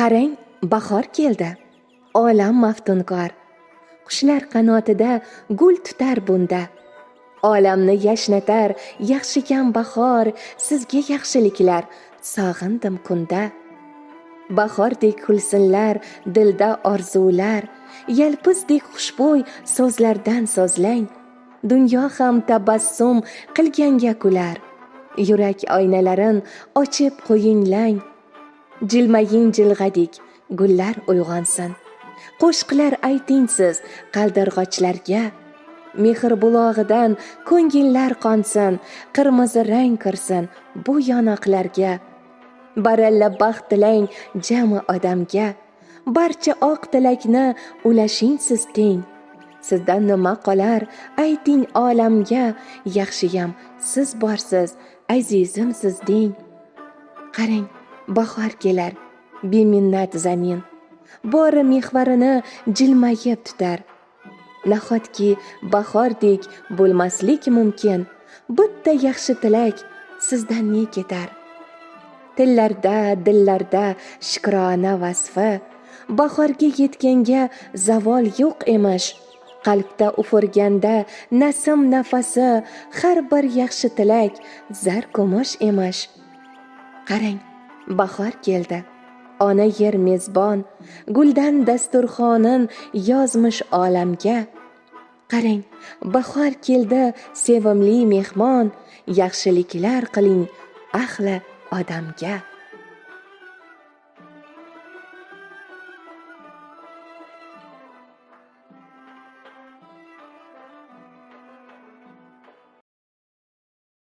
Qarang, bahor keldi. Olam maftunkor. Qushlar qanotida gul tutar bunda. Olamni yashnatar yaxshigam bahor, sizga yaxshiliklar sog'indim kunda. Bahordek kulsinlar dilda orzular, yalpizdek xushbo'y so'zlardan so'zlang. Dunyo ham tabassum qilganga kular. Yurak oynalarin ochib qo'yinglang. Jilmaying jilg'adik, gullar uyg'onsin. Qo'shiqlar ayting siz qaldirg'ochlarga. Mehr bulog'idan ko'ngillar qonsin, qirmizi rang kirsin bu yonoqlarga. Baralla baxt tilang jami odamga, barcha oq tilakni ulashing siz teng. Sizdan nima qolar ayting olamga, yaxshiyam siz borsiz, azizim siz deng. Qarang, bahor kelar, beminnat zamin, bori mehvarini jilmayib tutar. Nahotki bahordek bo'lmaslik mumkin, bitta yaxshi tilak sizdan ne ketar? Tillarda, dillarda shukrona vasfi, bahorga yetganga zavol yo'q emish. Qalbda ufurganda nasim nafasi, har bir yaxshi tilak zar kumush emish. Qarang, bahor keldi. Ona yer mezbon, guldan dasturxonin yozmish olamga. Qarang, bahor keldi, sevimli mehmon, yaxshiliklar qiling ahli odamga.